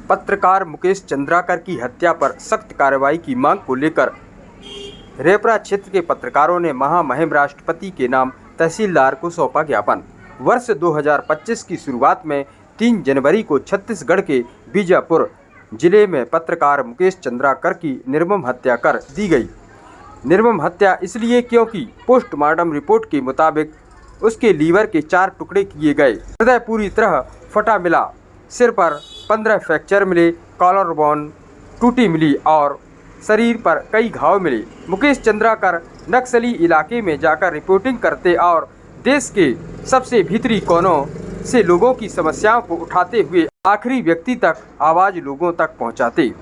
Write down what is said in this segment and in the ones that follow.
पत्रकार मुकेश चंद्राकर की हत्या पर सख्त कार्रवाई की मांग को लेकर रेपरा क्षेत्र के पत्रकारों ने महामहिम राष्ट्रपति के नाम तहसीलदार को सौंपा ज्ञापन। वर्ष 2025 की शुरुआत में 3 जनवरी को छत्तीसगढ़ के बीजापुर जिले में पत्रकार मुकेश चंद्राकर की निर्मम हत्या कर दी गई। निर्मम हत्या इसलिए क्योंकि पोस्टमार्टम रिपोर्ट के मुताबिक उसके लीवर के 4 टुकड़े किए गए, हृदय पूरी तरह फटा मिला, सिर पर 15 फ्रैक्चर मिले, कॉलर बोन टूटी मिली और शरीर पर कई घाव मिले। मुकेश चंद्राकर नक्सली इलाके में जाकर रिपोर्टिंग करते और देश के सबसे भीतरी कोनों से लोगों की समस्याओं को उठाते हुए आखिरी व्यक्ति तक आवाज़ लोगों तक पहुंचाते।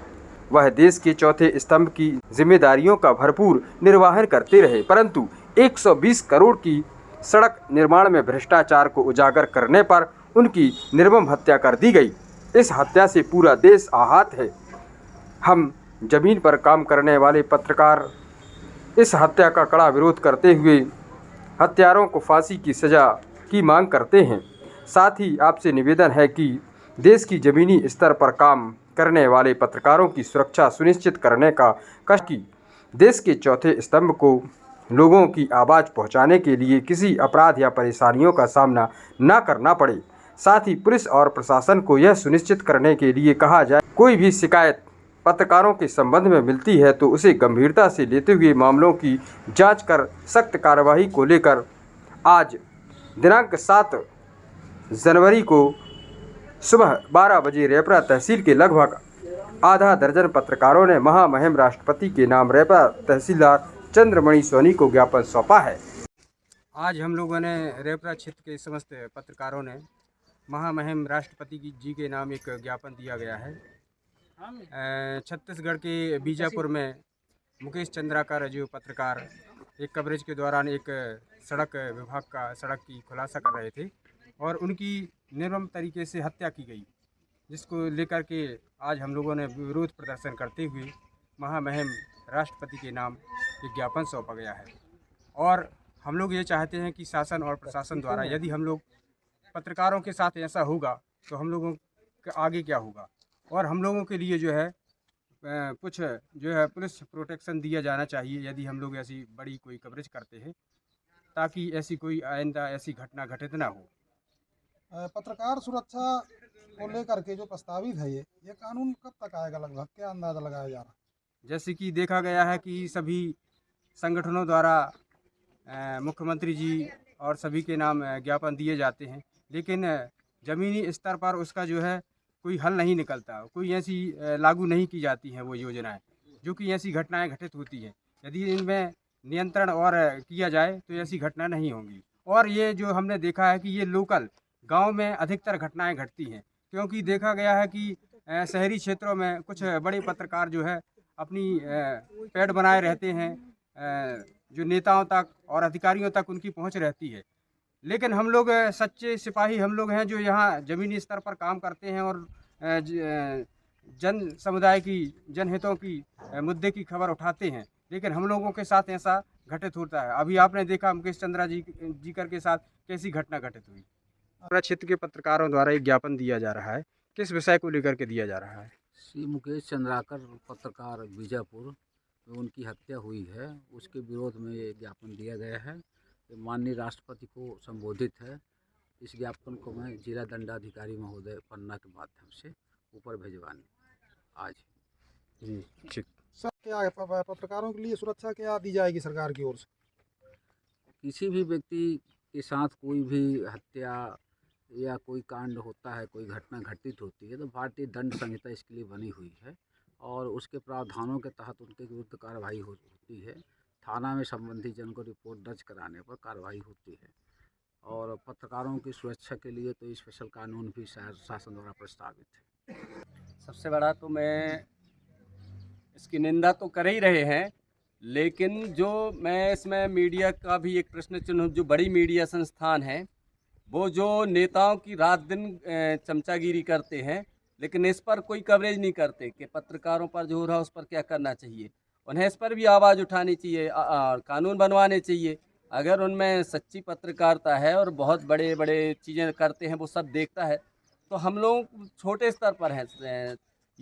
वह देश के चौथे स्तंभ की जिम्मेदारियों का भरपूर निर्वहन करते रहे, परंतु 120 करोड़ की सड़क निर्माण में भ्रष्टाचार को उजागर करने पर उनकी निर्मम हत्या कर दी गई। इस हत्या से पूरा देश आहत है। हम जमीन पर काम करने वाले पत्रकार इस हत्या का कड़ा विरोध करते हुए हत्यारों को फांसी की सज़ा की मांग करते हैं। साथ ही आपसे निवेदन है कि देश की ज़मीनी स्तर पर काम करने वाले पत्रकारों की सुरक्षा सुनिश्चित करने का कष्ट की देश के चौथे स्तंभ को लोगों की आवाज़ पहुंचाने के लिए किसी अपराध या परेशानियों का सामना न करना पड़े। साथ ही पुलिस और प्रशासन को यह सुनिश्चित करने के लिए कहा जाए, कोई भी शिकायत पत्रकारों के संबंध में मिलती है तो उसे गंभीरता से लेते हुए मामलों की जांच कर सख्त कार्रवाई को लेकर आज दिनांक 7 जनवरी को सुबह 12 बजे रेपरा तहसील के लगभग आधा दर्जन पत्रकारों ने महामहिम राष्ट्रपति के नाम रेपरा तहसीलदार चंद्रमणि सोनी को ज्ञापन सौंपा है। आज हम लोगों ने रेपरा क्षेत्र के समस्त पत्रकारों ने महामहिम राष्ट्रपति जी के नाम एक ज्ञापन दिया गया है। छत्तीसगढ़ के बीजापुर में मुकेश चंद्राकर जो पत्रकार एक कवरेज के दौरान एक सड़क विभाग का सड़क की खुलासा कर रहे थे और उनकी निर्मम तरीके से हत्या की गई, जिसको लेकर के आज हम लोगों ने विरोध प्रदर्शन करते हुए महामहिम राष्ट्रपति के नाम एक ज्ञापन सौंपा गया है। और हम लोग ये चाहते हैं कि शासन और प्रशासन द्वारा यदि हम लोग पत्रकारों के साथ ऐसा होगा तो हम लोगों का आगे क्या होगा, और हम लोगों के लिए जो है कुछ जो है पुलिस प्रोटेक्शन दिया जाना चाहिए यदि हम लोग ऐसी बड़ी कोई कवरेज करते हैं, ताकि ऐसी कोई आइंदा ऐसी घटना घटित ना हो। पत्रकार सुरक्षा को लेकर के जो प्रस्तावित है ये कानून कब तक आएगा, लगभग क्या अंदाजा लगाया जा रहा है? जैसे कि देखा गया है कि सभी संगठनों द्वारा मुख्यमंत्री जी और सभी के नाम ज्ञापन दिए जाते हैं, लेकिन ज़मीनी स्तर पर उसका जो है कोई हल नहीं निकलता, कोई ऐसी लागू नहीं की जाती हैं वो योजनाएं, जो कि ऐसी घटनाएं घटित होती हैं। यदि इनमें नियंत्रण और किया जाए तो ऐसी घटना नहीं होंगी। और ये जो हमने देखा है कि ये लोकल गांव में अधिकतर घटनाएं घटती हैं, क्योंकि देखा गया है कि शहरी क्षेत्रों में कुछ बड़े पत्रकार जो है अपनी पैड बनाए रहते हैं, जो नेताओं तक और अधिकारियों तक उनकी पहुंच रहती है। लेकिन हम लोग सच्चे सिपाही हम लोग हैं जो यहाँ ज़मीनी स्तर पर काम करते हैं और जन समुदाय की जनहितों की मुद्दे की खबर उठाते हैं, लेकिन हम लोगों के साथ ऐसा घटित होता है। अभी आपने देखा मुकेश चंद्रा जी कर के साथ कैसी घटना घटित हुई। पूरा क्षेत्र के पत्रकारों द्वारा एक ज्ञापन दिया जा रहा है, किस विषय को लेकर के दिया जा रहा है? श्री मुकेश चंद्राकर पत्रकार बीजापुर में उनकी हत्या हुई है, उसके विरोध में ये ज्ञापन दिया गया है। माननीय राष्ट्रपति को संबोधित है। इस ज्ञापन को मैं जिला दंडाधिकारी महोदय पन्ना के माध्यम से ऊपर भिजवाने आज जी ठीक। सर, क्या पत्रकारों के लिए सुरक्षा क्या दी जाएगी सरकार की ओर से? किसी भी व्यक्ति के साथ कोई भी हत्या या कोई कांड होता है, कोई घटना घटित होती है, तो भारतीय दंड संहिता इसके लिए बनी हुई है और उसके प्रावधानों के तहत उनके विरुद्ध कार्रवाई होती है। थाना में संबंधित जन को रिपोर्ट दर्ज कराने पर कार्रवाई होती है। और पत्रकारों की सुरक्षा के लिए तो स्पेशल कानून भी शासन द्वारा प्रस्तावित है। सबसे बड़ा तो मैं इसकी निंदा तो कर ही रहे हैं, लेकिन जो मैं इसमें मीडिया का भी एक प्रश्न चिन्ह, जो बड़ी मीडिया संस्थान है वो जो नेताओं की रात दिन चमचागिरी करते हैं, लेकिन इस पर कोई कवरेज नहीं करते कि पत्रकारों पर जो हो रहा है उस पर क्या करना चाहिए। उन्हें इस पर भी आवाज़ उठानी चाहिए, कानून बनवाने चाहिए। अगर उनमें सच्ची पत्रकारिता है और बहुत बड़े बड़े चीज़ें करते हैं, वो सब देखता है, तो हम लोग छोटे स्तर पर हैं,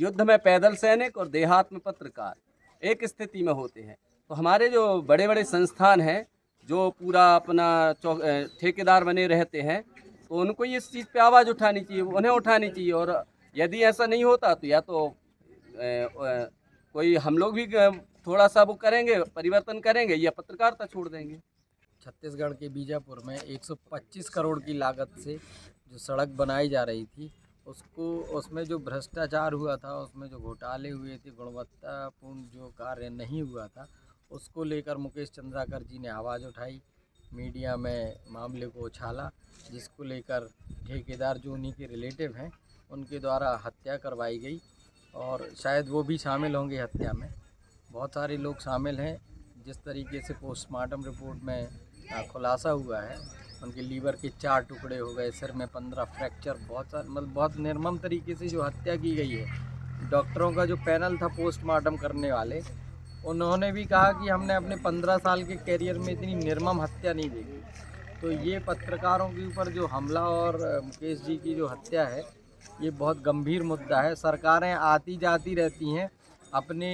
युद्ध में पैदल सैनिक और देहात में पत्रकार एक स्थिति में होते हैं। तो हमारे जो बड़े बड़े संस्थान हैं, जो पूरा अपना ठेकेदार बने रहते हैं, तो उनको ये इस चीज़ पे आवाज़ उठानी चाहिए, उन्हें उठानी चाहिए। और यदि ऐसा नहीं होता तो या तो कोई हम लोग भी थोड़ा सा वो करेंगे, परिवर्तन करेंगे, या पत्रकारिता छोड़ देंगे। छत्तीसगढ़ के बीजापुर में 125 करोड़ की लागत से जो सड़क बनाई जा रही थी, उसमें जो भ्रष्टाचार हुआ था, उसमें जो घोटाले हुए थे, गुणवत्तापूर्ण जो कार्य नहीं हुआ था, उसको लेकर मुकेश चंद्राकर जी ने आवाज़ उठाई, मीडिया में मामले को उछाला, जिसको लेकर ठेकेदार जो उन्हीं के रिलेटिव हैं उनके द्वारा हत्या करवाई गई। और शायद वो भी शामिल होंगे हत्या में। बहुत सारे लोग शामिल हैं। जिस तरीके से पोस्टमार्टम रिपोर्ट में खुलासा हुआ है, उनके लीवर के 4 टुकड़े हो गए, सिर में 15 फ्रैक्चर, बहुत सारे मतलब बहुत निर्मम तरीके से जो हत्या की गई है। डॉक्टरों का जो पैनल था पोस्टमार्टम करने वाले, उन्होंने भी कहा कि हमने अपने 15 साल के कैरियर में इतनी निर्मम हत्या नहीं देखी। तो ये पत्रकारों के ऊपर जो हमला और मुकेश जी की जो हत्या है, ये बहुत गंभीर मुद्दा है। सरकारें आती जाती रहती हैं, अपने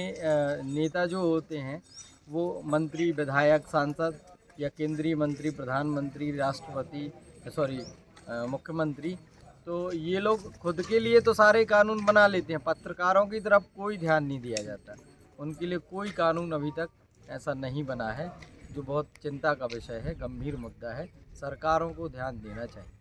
नेता जो होते हैं वो मंत्री, विधायक, सांसद या केंद्रीय मंत्री, प्रधानमंत्री, राष्ट्रपति, मुख्यमंत्री, तो ये लोग खुद के लिए तो सारे कानून बना लेते हैं, पत्रकारों की तरफ कोई ध्यान नहीं दिया जाता। उनके लिए कोई कानून अभी तक ऐसा नहीं बना है, जो बहुत चिंता का विषय है, गंभीर मुद्दा है। सरकारों को ध्यान देना चाहिए।